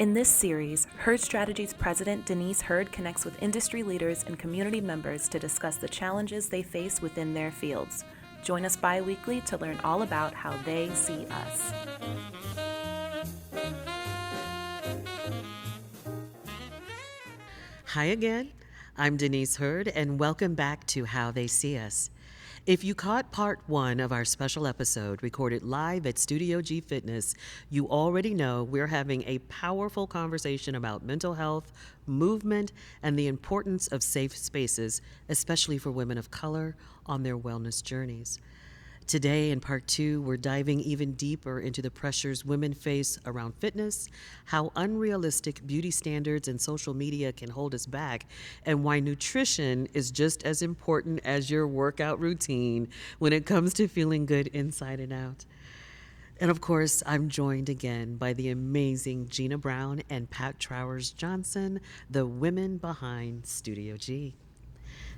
In this series, Herd Strategies President Denise Herd connects with industry leaders and community members to discuss the challenges they face within their fields. Join us bi-weekly to learn all about how they see us. Hi again, I'm Denise Herd, and welcome back to How They See Us. If you caught part one of our special episode recorded live at Studio G Fitness, you already know we're having a powerful conversation about mental health, movement, and the importance of safe spaces, especially for women of color on their wellness journeys. Today, in part two, we're diving even deeper into the pressures women face around fitness, how unrealistic beauty standards and social media can hold us back, and why nutrition is just as important as your workout routine when it comes to feeling good inside and out. And of course, I'm joined again by the amazing Gena Brown and Pat Trowers-Johnson, the women behind Studio G.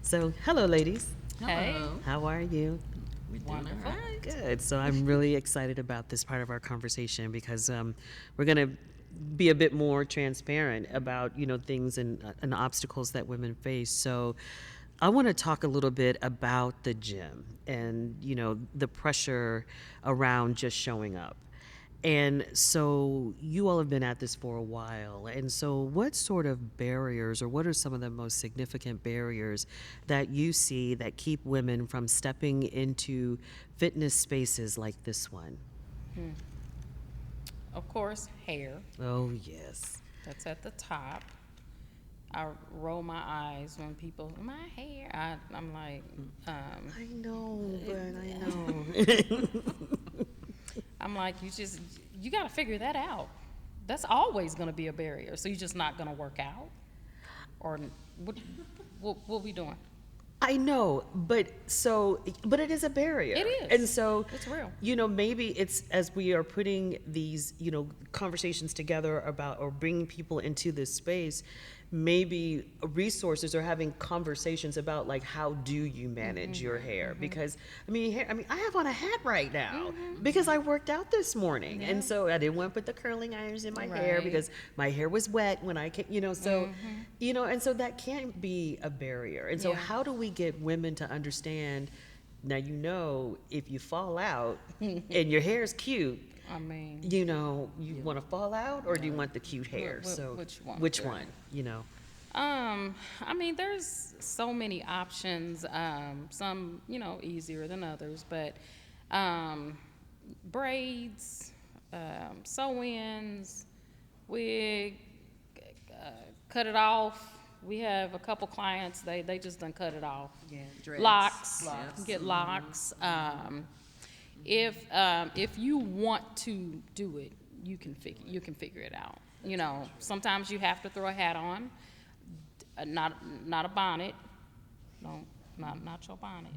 So, hello, ladies. Hey. How are you? Wonderful. Good. So I'm really excited about this part of our conversation because we're going to be a bit more transparent about, things and obstacles that women face. So I want to talk a little bit about the gym and, the pressure around just showing up. And so you all have been at this for a while. And so what sort of barriers or what are some of the most significant barriers that you see that keep women from stepping into fitness spaces like this one? Of course, hair. Oh, yes. That's at the top. I roll my eyes when people, my hair. I'm like, I know, but I know. I'm like, you got to figure that out. That's always going to be a barrier. So you're just not going to work out? Or what we doing? I know, but it is a barrier. It is. And so, It's real. Maybe it's as we are putting these, conversations together about or bringing people into this space, maybe resources or having conversations about like how do you manage your hair? Because I have on a hat right now because I worked out this morning, and so I didn't want to put the curling irons in my hair because my hair was wet when I came, and so that can't be a barrier. And so how do we get women to understand? Now, if you fall out and your hair is cute, you want to fall out or do you want the cute hair? Which one? There's so many options. Some, easier than others, but braids, sew-ins, wig, cut it off. We have a couple clients, they just done cut it off. Yeah, dreads. Locks. Get locks. If you want to do it, you can figure it out. Sometimes you have to throw a hat on, not a bonnet. No, not your bonnet.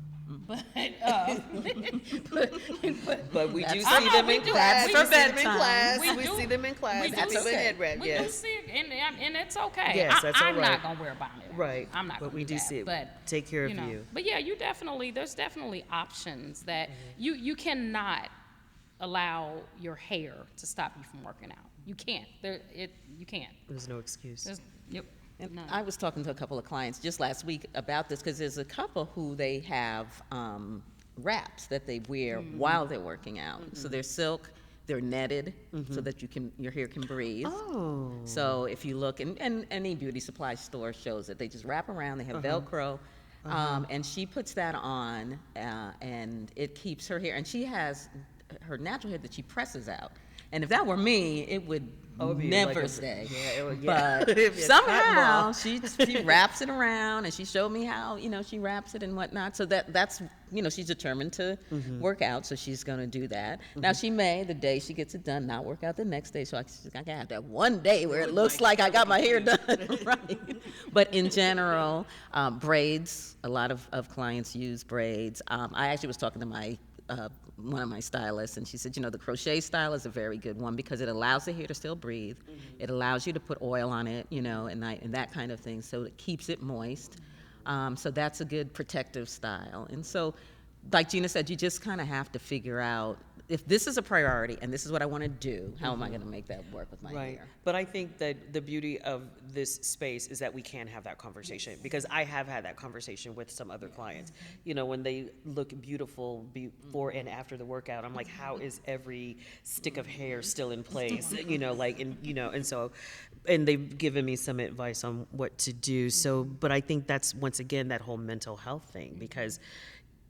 But we do see them in class. We see them in class. We do see it, and it's okay. Yes, that's all right. I'm not gonna wear a bonnet. Right. I'm not. But we do that, see it. But take care of you. But yeah, there's definitely options that you cannot allow your hair to stop you from working out. You can't. You can't. There's no excuse. Yep. And I was talking to a couple of clients just last week about this because there's a couple who they have wraps that they wear while they're working out. So they're silk, they're netted so that your hair can breathe. Oh. So if you look, and any beauty supply store shows it, they just wrap around, they have Velcro. And she puts that on and it keeps her hair, and she has her natural hair that she presses out. And if that were me, it would never stay. But somehow she wraps it around, and she showed me how she wraps it and whatnot. So that's she's determined to work out, so she's going to do that. Now she may, the day she gets it done, not work out the next day. So I can have that one day where it looks like I got my hair done right. But in general, braids. A lot of clients use braids. I actually was talking to my one of my stylists, and she said, the crochet style is a very good one because it allows the hair to still breathe. It allows you to put oil on it, and that kind of thing, so it keeps it moist. So that's a good protective style. And so, like Gena said, you just kind of have to figure out if this is a priority and this is what I want to do, how am I going to make that work with my hair? But I think that the beauty of this space is that we can have that conversation, because I have had that conversation with some other clients. You know, when they look beautiful before and after the workout, I'm like, how is every stick of hair still in place? You know, like, and they've given me some advice on what to do. So, but I think that's, once again, that whole mental health thing, because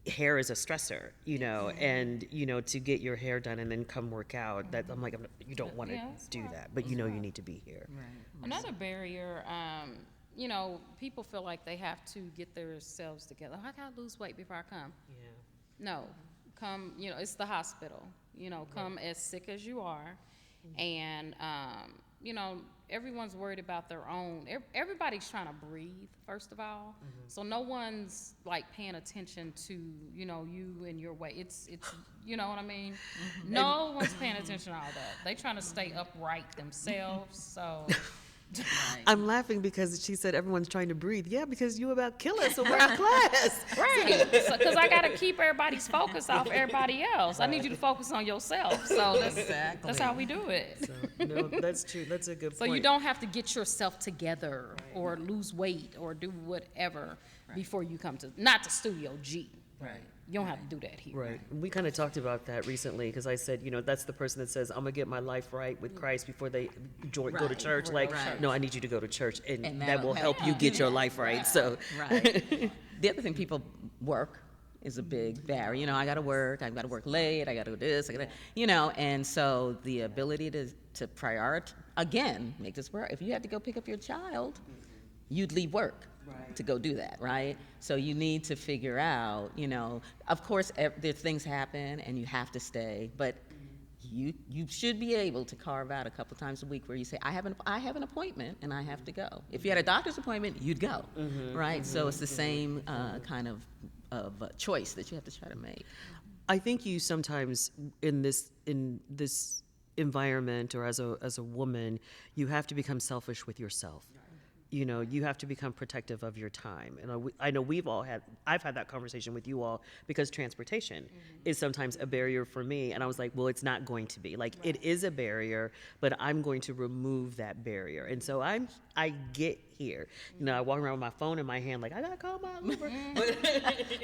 hair is a stressor, you know, and, you know, to get your hair done and then come work out, that I'm like, you don't want to do that, but you know you need to be here. Another barrier, you know, people feel like they have to get themselves together. I gotta lose weight before I come. No, come, you know, it's the hospital. You know, come as sick as you are, and you know, everyone's worried about their own. Everybody's trying to breathe, first of all. So no one's like paying attention to, you know, you and your weight. It's you know what I mean? No one's paying attention to all that. They trying to stay upright themselves. So. I'm laughing because she said everyone's trying to breathe. Yeah, because you about kill us over our class. Right. Because I got to keep everybody's focus off everybody else. I need you to focus on yourself. So that's how we do it. So, no, that's true. That's a good point. So you don't have to get yourself together or lose weight or do whatever before you come to, not to Studio G. Right. You don't have to do that here. Right. We kind of talked about that recently, because I said, you know, that's the person that says, I'm going to get my life right with Christ before they go to church. Like, no, I need you to go to church, and that will help you get your life right. So, The other thing, people work is a big barrier. You know, I got to work late, I got to do this, you know, and so the ability to prioritize, again, make this work. If you had to go pick up your child, you'd leave work to go do that, right? So you need to figure out, you know, of course, there's things happen and you have to stay, but you should be able to carve out a couple times a week where you say, I have an appointment and I have to go. If you had a doctor's appointment, you'd go, right? So it's the same kind of choice that you have to try to make. I think you sometimes in this environment, or as a woman, you have to become selfish with yourself. You know, you have to become protective of your time. And I know I've had that conversation with you all, because transportation is sometimes a barrier for me. And I was like, well, it's not going to be. Like, it is a barrier, but I'm going to remove that barrier. And so I get here. You know, I walk around with my phone in my hand, like, I gotta call my Uber.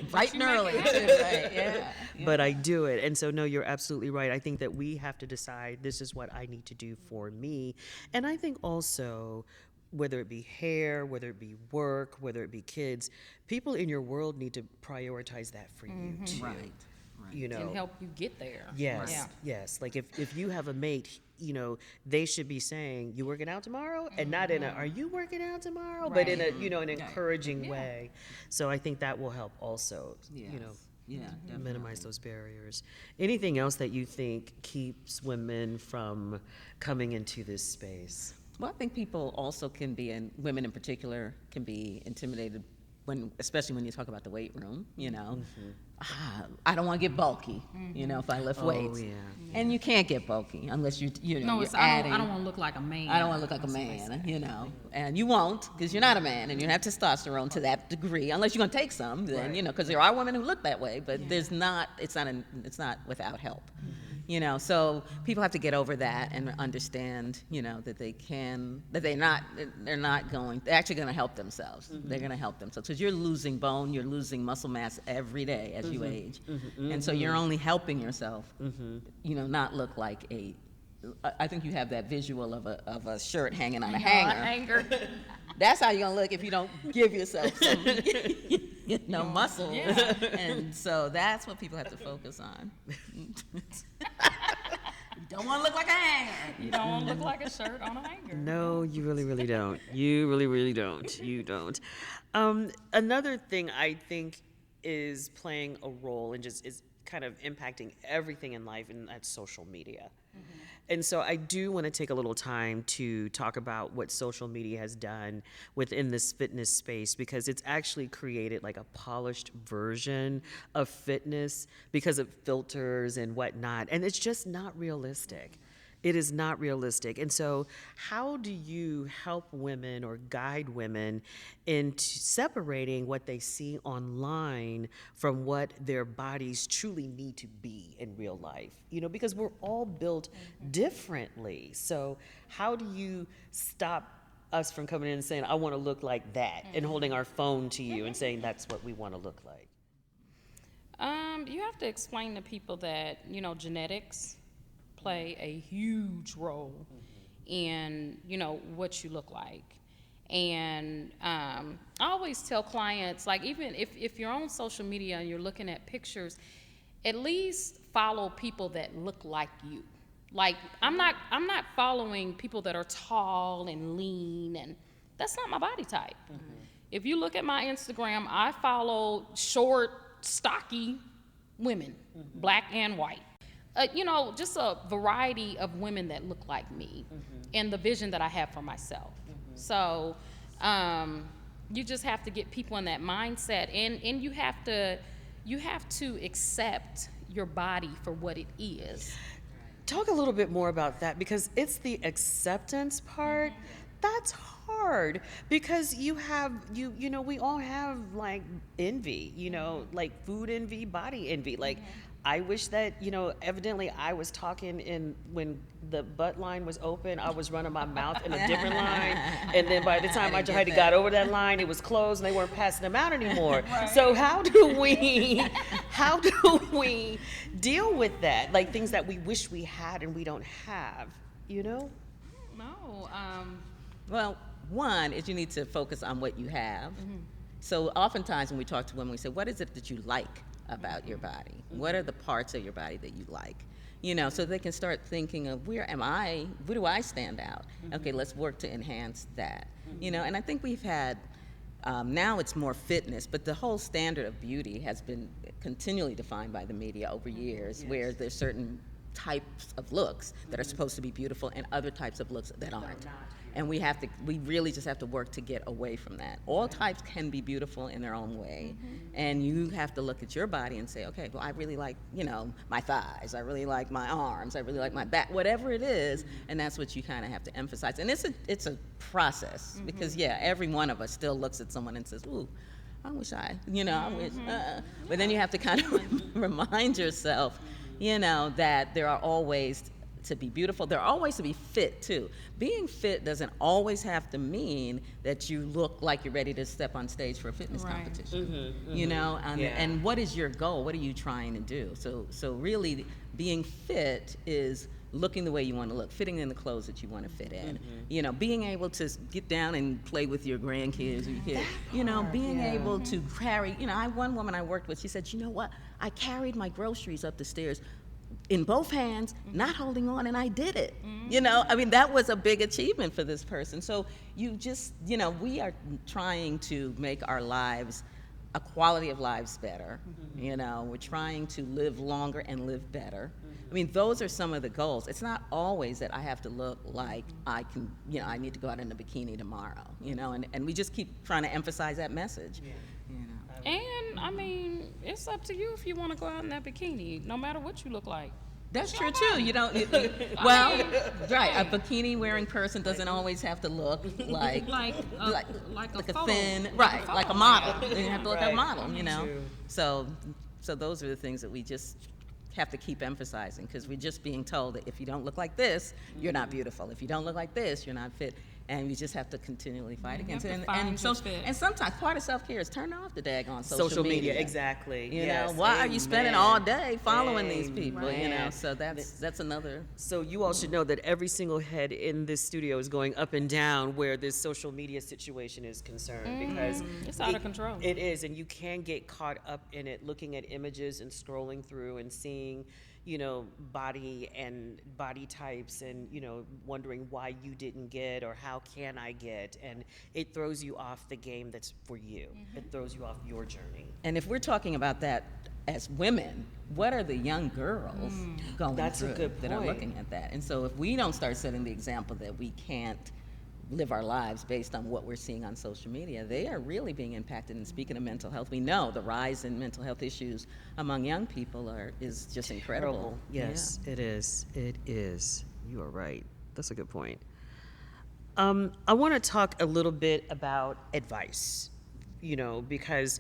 Bright and early, too, right? Yeah. But I do it. And so, no, you're absolutely right. I think that we have to decide, this is what I need to do for me. And I think also, whether it be hair, whether it be work, whether it be kids, people in your world need to prioritize that for you too. Right. You know, And help you get there. yes, yes. Like if you have a mate, you know, they should be saying, "You working out tomorrow?" and not in a "Are you working out tomorrow?" but in a, you know, an encouraging way. So I think that will help also. You know, minimize those barriers. Anything else that you think keeps women from coming into this space? Well, I think people also can be, and women in particular, can be intimidated especially when you talk about the weight room, you know. I don't want to get bulky, you know, if I lift weights. Yeah. And you can't get bulky unless you know, you're I adding. don't want to look like a man. I don't want to look like a man, you know, and you won't, because you're not a man, and you don't have testosterone to that degree, unless you're going to take some, then, you know, because there are women who look that way, but it's not without help. You know, so people have to get over that and understand, you know, that they're actually going to help themselves. They're going to help themselves, because you're losing bone, you're losing muscle mass every day as you age. And so you're only helping yourself, you know, not look like I think you have that visual of a shirt hanging on a hanger. That's how you're going to look if you don't give yourself some muscle. Yeah. And so that's what people have to focus on. You don't want to look like a hanger. You don't want to look like a shirt on a hanger. No, you really, really don't. You really, really don't. You don't. Another thing I think is playing a role and just is kind of impacting everything in life, and that's social media. And so I do want to take a little time to talk about what social media has done within this fitness space, because it's actually created like a polished version of fitness because of filters and whatnot. And it's just not realistic. It is not realistic. And so, how do you help women or guide women into separating what they see online from what their bodies truly need to be in real life? You know, because we're all built differently. So, how do you stop us from coming in and saying, I want to look like that, and holding our phone to you and saying that's what we want to look like? You have to explain to people that, you know, genetics play a huge role in, you know, what you look like. And I always tell clients, like, even if you're on social media and you're looking at pictures, at least follow people that look like you. Like, I'm not following people that are tall and lean, and that's not my body type. If you look at my Instagram, I follow short, stocky women, black and white. You know, just a variety of women that look like me and the vision that I have for myself. So you just have to get people in that mindset, and you have to accept your body for what it is. Talk a little bit more about that, because it's the acceptance part that's hard, because you know, we all have like envy, you know, like food envy, body envy. Like, I wish that, you know, evidently I was talking when the butt line was open, I was running my mouth in a different line. And then by the time I tried to got over that line, it was closed and they weren't passing them out anymore. Right. So how do we deal with that? Like, things that we wish we had and we don't have, you know? No. Well, one is you need to focus on what you have. So oftentimes when we talk to women, we say, what is it that you like about your body? What are the parts of your body that you like? You know, so they can start thinking of, where do I stand out? Okay, let's work to enhance that. You know, and I think we've had, now it's more fitness, but the whole standard of beauty has been continually defined by the media over years, where there's certain types of looks that are supposed to be beautiful and other types of looks that aren't. And we really just have to work to get away from that. All types can be beautiful in their own way. And you have to look at your body and say, okay, well, I really like, you know, my thighs. I really like my arms. I really like my back, whatever it is. And that's what you kind of have to emphasize. And it's a process, because, every one of us still looks at someone and says, ooh, I wish I wish. But then you have to kind of remind yourself, you know, that there are always to be beautiful. There are always to be fit, too. Being fit doesn't always have to mean that you look like you're ready to step on stage for a fitness competition. You know, and what is your goal? What are you trying to do? So really, being fit is looking the way you want to look, fitting in the clothes that you want to fit in. You know, being able to get down and play with your grandkids or your kids. You know, being able to carry. You know, one woman I worked with, she said, you know what? I carried my groceries up the stairs in both hands, not holding on, and I did it. You know, I mean, that was a big achievement for this person. So you just, you know, we are trying to make our lives, a quality of lives better. You know, we're trying to live longer and live better. I mean, those are some of the goals. It's not always that I have to look like I can, you know, I need to go out in a bikini tomorrow, you know, and we just keep trying to emphasize that message. You know. And I mean, it's up to you if you want to go out in that bikini, no matter what you look like. That's true too. You don't. Well, right. A bikini wearing person doesn't always have to look like a thin, right, like a model. You have to look like a model. You know. So those are the things that we just have to keep emphasizing, because we're just being told that if you don't look like this, you're not beautiful. If you don't look like this, you're not fit. And we just have to continually fight against it. And sometimes part of self-care is turn off the daggone social media. Exactly. You know, why are you spending all day following these people? You know, so that's another. So you all should know that every single head in this studio is going up and down where this social media situation is concerned, because it's out of control. It is, and you can get caught up in it, looking at images and scrolling through and seeing, you know, body and body types, and, you know, wondering why you didn't get or how can I get, and it throws you off the game that's for you. It throws you off your journey. And if we're talking about that as women, what are the young girls going through that are looking at that? And so if we don't start setting the example that we can't live our lives based on what we're seeing on social media, they are really being impacted. And speaking of mental health, we know the rise in mental health issues among young people is just incredible. Yes, it is. It is. You are right. That's a good point. I want to talk a little bit about advice, because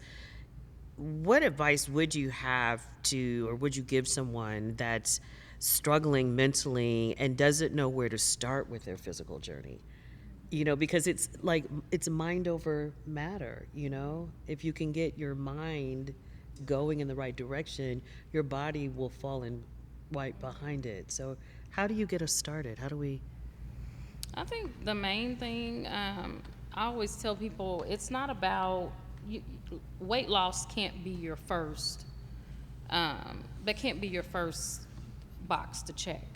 what advice would you have to, or would you give someone that's struggling mentally and doesn't know where to start with their physical journey? Because it's like, it's mind over matter, If you can get your mind going in the right direction, your body will fall in right behind it. So how do you get us started? How do we? I think the main thing, I always tell people, it's not about, weight loss can't be your first, that can't be your first box to check.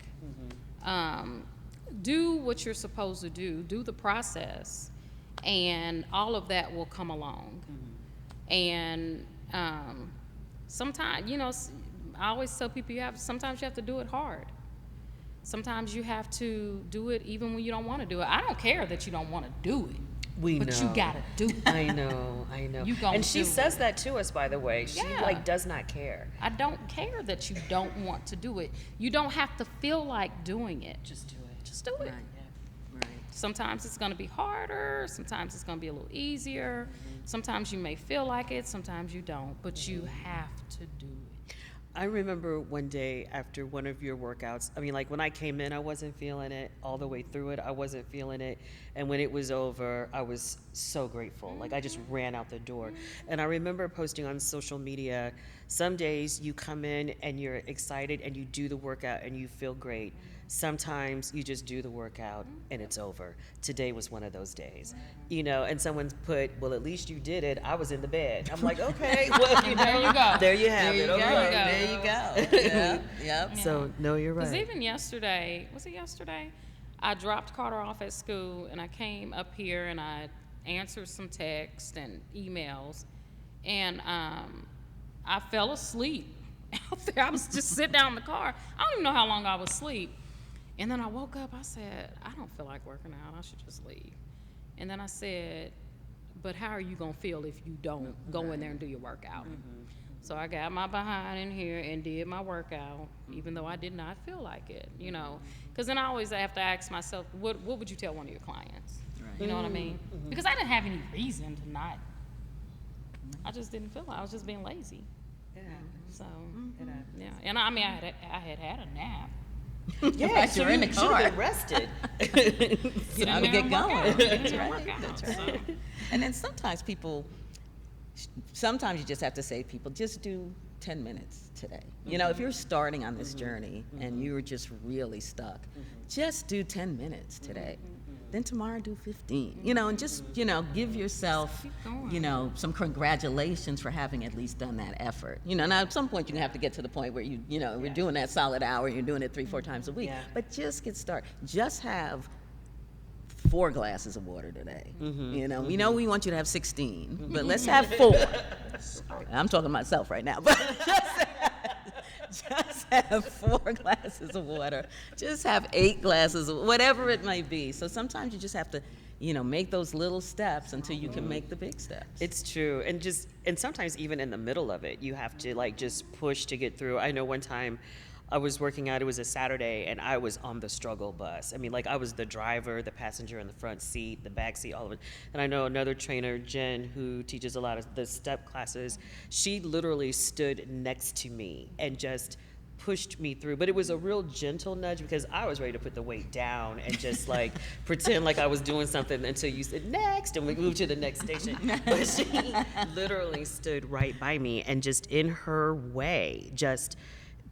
Do what you're supposed to do the process, and all of that will come along. And sometimes, I always tell people, sometimes you have to do it hard. Sometimes you have to do it even when you don't want to do it. I don't care that you don't want to do it. But you gotta do it. I know. You gonna and she do says it. that to us, by the way. She Yeah. does not care. I don't care that you don't want to do it. You don't have to feel like doing it. Just do it. Just do it. Right. Sometimes it's gonna be harder. Sometimes it's gonna be a little easier. Sometimes you may feel like it. Sometimes you don't. But you have to do it. I remember one day after one of your workouts, when I came in, I wasn't feeling it. All the way through it, I wasn't feeling it. And when it was over, I was so grateful. Like, I just ran out the door. And I remember posting on social media, some days you come in and you're excited and you do the workout and you feel great. Sometimes you just do the workout and it's over. Today was one of those days, and someone's put, well, at least you did it. I was in the bed. I'm like, okay, well, There you go. There you have it. Okay. There you go. Yeah. Yep. So, no, you're right. Because even yesterday, was it yesterday? I dropped Carter off at school, and I came up here and I answered some texts and emails, and I fell asleep out there. I was just sitting down in the car. I don't even know how long I was asleep. And then I woke up, I said, I don't feel like working out, I should just leave. And then I said, but how are you gonna feel if you don't go in there and do your workout? So I got my behind in here and did my workout, even though I did not feel like it, Because then I always have to ask myself, what would you tell one of your clients? Right. You know what I mean? Because I didn't have any reason to not. I just didn't feel like I was just being lazy. Yeah. So, yeah. And I had a nap. Yeah, So you're in the you should have car. been rested. Get Time to in there get and work going. out. Get in That's there and right. work out. That's So, right. And then sometimes you just have to say to people, just do 10 minutes today. If you're starting on this journey and you're just really stuck, just do 10 minutes today. Then tomorrow do 15. And just, give yourself, Keep going. some congratulations for having at least done that effort. Now at some point you're gonna have to get to the point where we're doing that solid hour, you're doing it 3-4 times a week. Yeah. But just get started. Just have 4 glasses of water today. We know we want you to have 16, but let's have 4. I'm talking to myself right now, but just have 4 glasses of water. Just have 8 glasses of whatever it might be. So sometimes you just have to, make those little steps until you can make the big steps. It's true. And sometimes even in the middle of it, you have to just push to get through. I know one time I was working out, it was a Saturday, and I was on the struggle bus. I was the driver, the passenger in the front seat, the back seat, all of it. And I know another trainer, Jen, who teaches a lot of the step classes, she literally stood next to me and just pushed me through. But it was a real gentle nudge because I was ready to put the weight down and just pretend like I was doing something until you said next and we moved to the next station. But she literally stood right by me and just in her way, just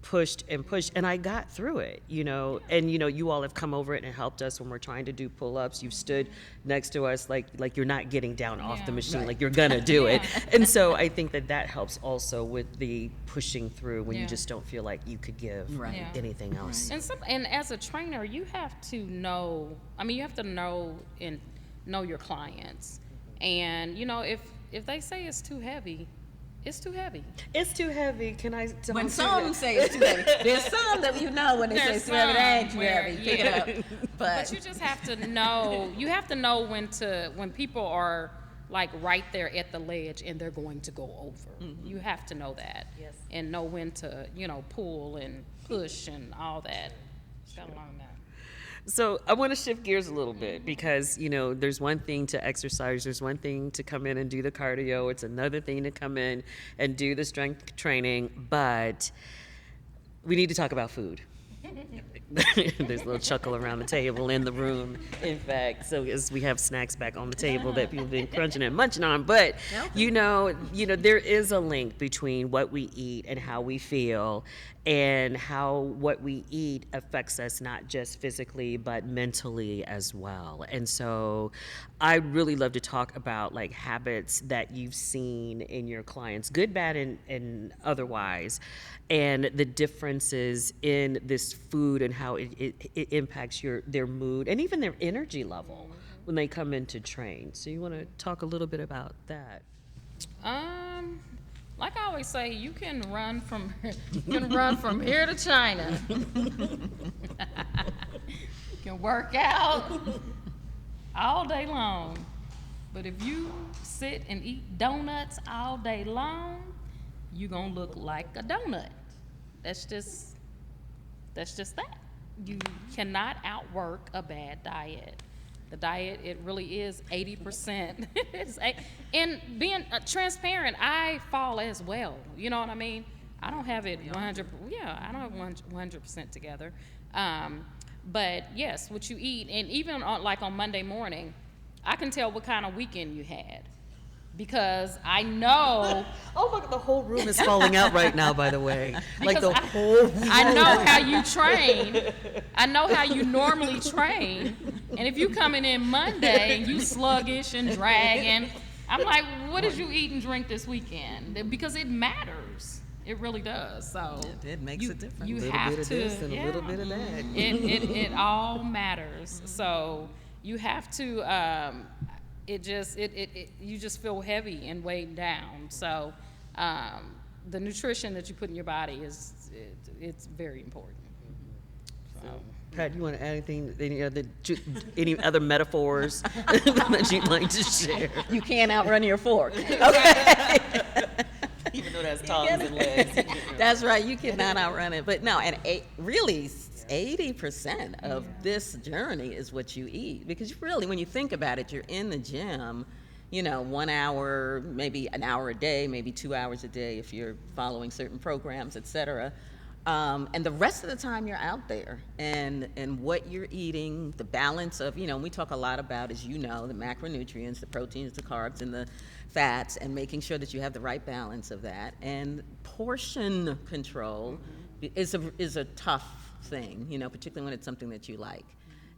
pushed and I got through it, and you all have come over it and helped us when we're trying to do pull-ups. You've stood next to us like you're not getting down off the machine, like you're gonna do it. And so I think that helps also with the pushing through when you just don't feel like you could give anything else. and as a trainer, you have to know. You have to know and know your clients, and if they say it's too heavy. It's too heavy. It's too heavy. Can I tell When you some say it's too heavy, there's some that when they say it's too heavy, they ain't too heavy. Pick it up. But you just have to know. You have to know when people are right there at the ledge and they're going to go over. You have to know that. Yes. And know when to pull and push and all that. You gotta learn that. So I want to shift gears a little bit because, there's one thing to exercise, there's one thing to come in and do the cardio, it's another thing to come in and do the strength training, but we need to talk about food. There's a little chuckle around the table in the room, in fact, so as we have snacks back on the table that people have been crunching and munching on, but there is a link between what we eat and how we feel, and how what we eat affects us not just physically but mentally as well. And so I'd really love to talk about like habits that you've seen in your clients, good, bad, and otherwise, and the differences in this food and how it impacts their mood and even their energy level when they come in to train. So you want to talk a little bit about that? Like I always say, you can run from here to China. You can work out all day long, but if you sit and eat donuts all day long, you're gonna look like a donut. That's just that. You cannot outwork a bad diet. The diet, it really is 80%. And being transparent, I fall as well. You know what I mean? I don't have it 100. Yeah, I don't have 100% together. But yes, what you eat, and even on Monday morning, I can tell what kind of weekend you had. Because I know. Oh my God, the whole room is falling out right now, by the way. Like the whole room. I know how you train. I know how you normally train. And if you coming in Monday and you sluggish and dragging, I'm like, what did you eat and drink this weekend? Because it matters. It really does. So it makes a difference. You a little have bit of to, this and a little bit of that. It all matters. So you have to. You just feel heavy and weighed down. So the nutrition that you put in your body it's very important. So. Pat, you want to add anything? Any other metaphors that you'd like to share? You can't outrun your fork. Okay. Even though that's tongues and legs. That's right. You cannot outrun it. But no, and really 80% of this journey is what you eat, because really, when you think about it, you're in the gym, 1 hour, maybe an hour a day, maybe 2 hours a day if you're following certain programs, etc. And the rest of the time you're out there, and what you're eating, the balance of, we talk a lot about, as you know, the macronutrients, the proteins, the carbs, and the fats, and making sure that you have the right balance of that. And portion control is a tough thing, particularly when it's something that you like.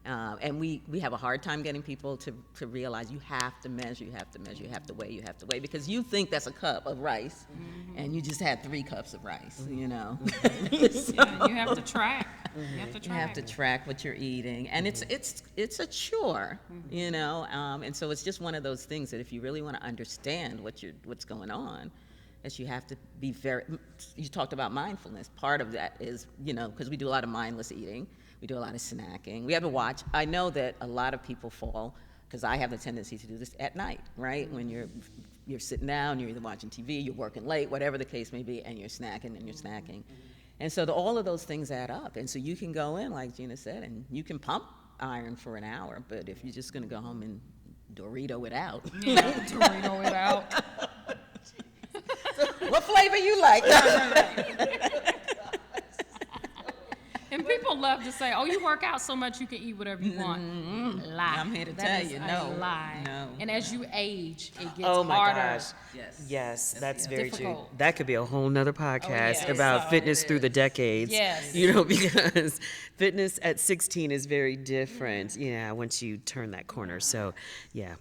And we have a hard time getting people to realize you have to measure, you have to weigh, because you think that's a cup of rice, and you just had 3 cups of rice, So, you have to track. You have to track what you're eating, and it's a chore, and so it's just one of those things that if you really want to understand what's going on, is you have to be you talked about mindfulness. Part of that is, because we do a lot of mindless eating, we do a lot of snacking. We have to watch. I know that a lot of people fall, because I have the tendency to do this at night, right? When you're sitting down, you're either watching TV, you're working late, whatever the case may be, and you're snacking and you're snacking. And so all of those things add up. And so you can go in, like Gena said, and you can pump iron for an hour, but if you're just gonna go home and Dorito it out. Yeah, Dorito it out. What flavor you like? And people love to say, "Oh, you work out so much you can eat whatever you want." Lie. I'm here to That tell is you, a no. lie. No. And as you age, it gets Oh my harder. gosh. Yes, that's very true. difficult. That could be a whole nother podcast yes. about So fitness through the decades. Yes. Because fitness at 16 is very different, once you turn that corner. So, yeah.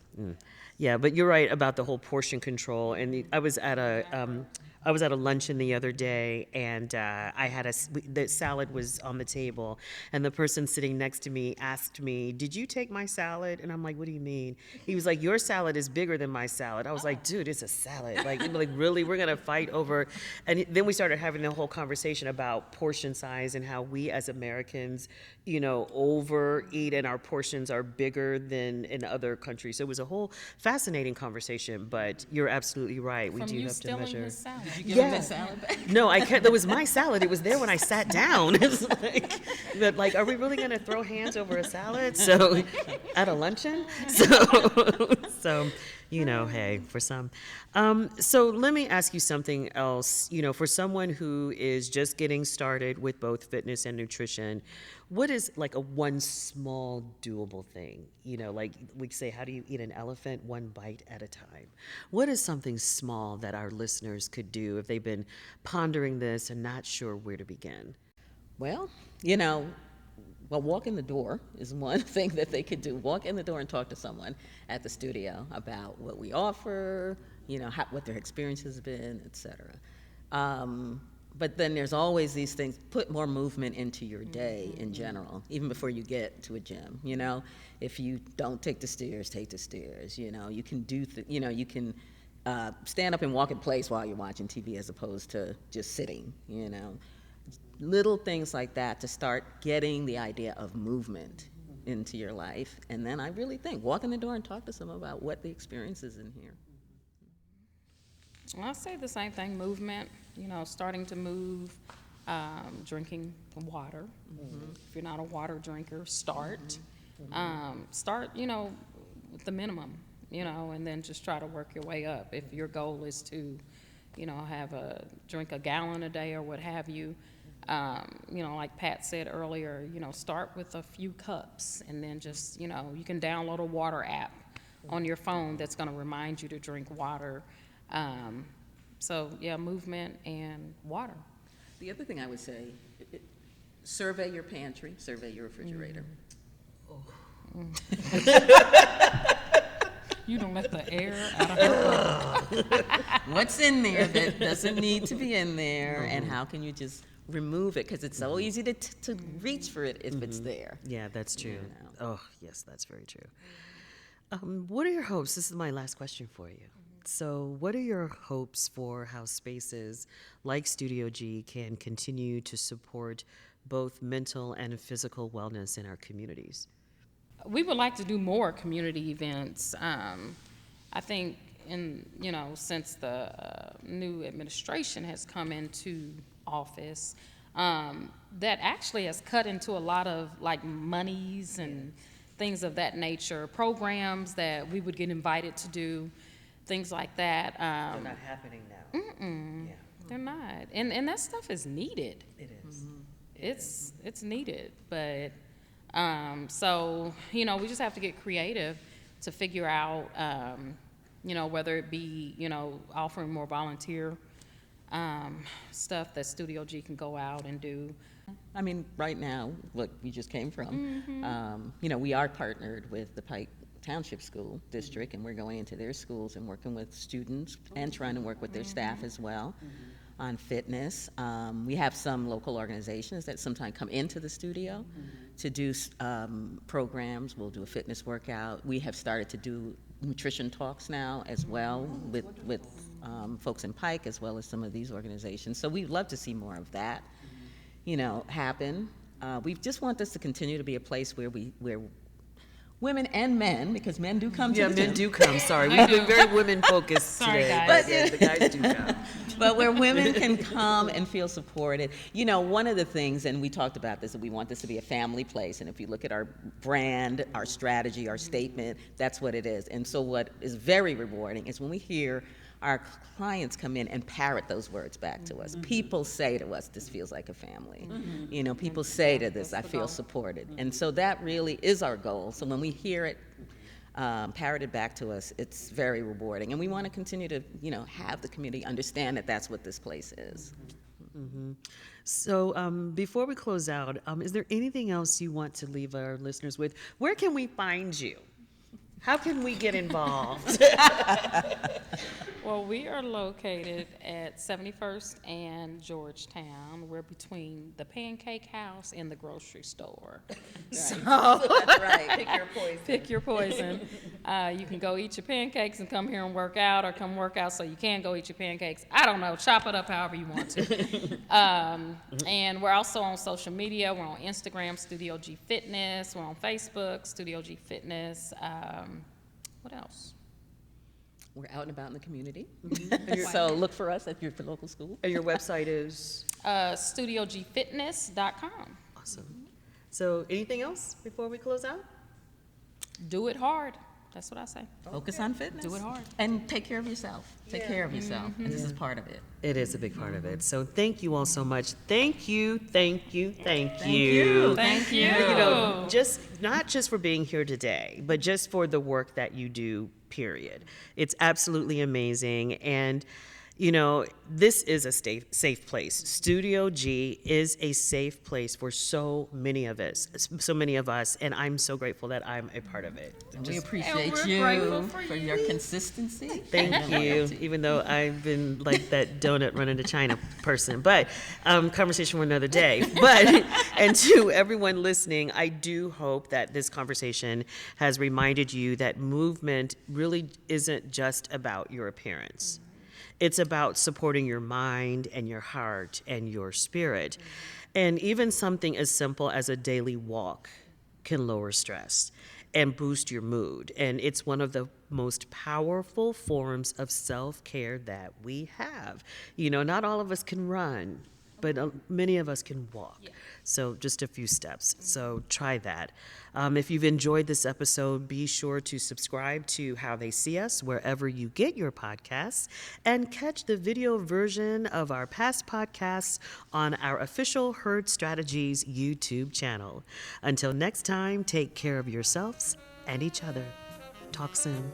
Yeah, but you're right about the whole portion control. And I was at a luncheon the other day, and I had the salad was on the table, and the person sitting next to me asked me, "Did you take my salad?" And I'm like, "What do you mean?" He was like, "Your salad is bigger than my salad." I was like, "Dude, it's a salad. Like really, we're gonna fight over?" And then we started having the whole conversation about portion size and how we as Americans, overeat, and our portions are bigger than in other countries. So it was a whole fascinating conversation. But you're absolutely right. We From do you have to stealing measure. his salad. Did you give him that salad back? No, I can't. That was my salad. It was there when I sat down. It's like, But like, are we really going to throw hands over a salad? So, at a luncheon? So, hey, for some. So let me ask you something else. For someone who is just getting started with both fitness and nutrition, what is like a one small doable thing? Like we say, how do you eat an elephant? One bite at a time. What is something small that our listeners could do if they've been pondering this and not sure where to begin? Well, walk in the door is one thing that they could do. Walk in the door and talk to someone at the studio about what we offer, what their experience has been, et cetera. But then there's always these things, put more movement into your day in general, even before you get to a gym, If you don't take the stairs, take the stairs, You can do, you can stand up and walk in place while you're watching TV as opposed to just sitting, Little things like that to start getting the idea of movement into your life. And then I really think, walk in the door and talk to someone about what the experience is in here. Well, I say the same thing, movement, starting to move, drinking water. If you're not a water drinker, start. Start, with the minimum, and then just try to work your way up. If your goal is to, drink a gallon a day or what have you, like Pat said earlier, start with a few cups and then just, you can download a water app on your phone that's going to remind you to drink water. So, movement and water. The other thing I would say, survey your pantry, survey your refrigerator. You don't let the air out of her mouth. What's in there that doesn't need to be in there, and how can you just remove it? Because it's so easy to reach for it if it's there. Yeah, that's true. Oh, yes, that's very true. What are your hopes? This is my last question for you. So what are your hopes for how spaces like Studio G can continue to support both mental and physical wellness in our communities? We would like to do more community events. I think since the new administration has come into office, that actually has cut into a lot of like monies and things of that nature, programs that we would get invited to do, things like that. They're not happening now. Yeah. They're not, and that stuff is needed. It is. It's needed, but so we just have to get creative to figure out whether it be offering more volunteer stuff that Studio G can go out and do. I mean, right now, what we just came from, we are partnered with the Pike Township School District, and we're going into their schools and working with students and trying to work with their staff as well on fitness. We have some local organizations that sometimes come into the studio to do programs. We'll do a fitness workout. We have started to do nutrition talks now as well with folks in Pike as well as some of these organizations. So we'd love to see more of that, happen. We just want this to continue to be a place where women and men, because men do come to the gym. Men do come. Sorry, we've been very women-focused Sorry, today. guys. But the guys do come. But where women can come and feel supported. One of the things, and we talked about this, that we want this to be a family place. And if you look at our brand, our strategy, our statement, that's what it is. And so what is very rewarding is when we hear our clients come in and parrot those words back to us. People say to us, this feels like a family. People say to this, I feel supported. And so that really is our goal. So when we hear it parroted back to us, it's very rewarding. And we want to continue to, have the community understand that that's what this place is. So before we close out, is there anything else you want to leave our listeners with? Where can we find you? How can we get involved? Well, we are located at 71st and Georgetown. We're between the Pancake House and the grocery store. So that's right. Pick your poison. Pick your poison. You can go eat your pancakes and come here and work out, or come work out so you can go eat your pancakes. I don't know. Chop it up however you want to. And we're also on social media. We're on Instagram, Studio G Fitness. We're on Facebook, Studio G Fitness. What else? We're out and about in the community. So look for us at your local school. And your website is? StudioGFitness.com. Awesome. So anything else before we close out? Do it hard. That's what I say. Focus on fitness. Do it hard. And take care of yourself. Take care of yourself. And this is part of it. It is a big part of it. So thank you all so much. Thank you, thank you, thank you. Thank you. You know, just not just for being here today, but just for the work that you do, period. It's absolutely amazing. And you know, this is a safe place. Studio G is a safe place for so many of us, and I'm so grateful that I'm a part of it. We appreciate we're you grateful for your consistency. Thank you, even though I've been like that donut running to China person, but conversation for another day. But, and to everyone listening, I do hope that this conversation has reminded you that movement really isn't just about your appearance. It's about supporting your mind and your heart and your spirit. And even something as simple as a daily walk can lower stress and boost your mood. And it's one of the most powerful forms of self-care that we have. You know, not all of us can run, but many of us can walk. Yeah. So just a few steps. So try that. If you've enjoyed this episode, be sure to subscribe to How They See Us wherever you get your podcasts, and catch the video version of our past podcasts on our official Herd Strategies YouTube channel. Until next time, take care of yourselves and each other. Talk soon.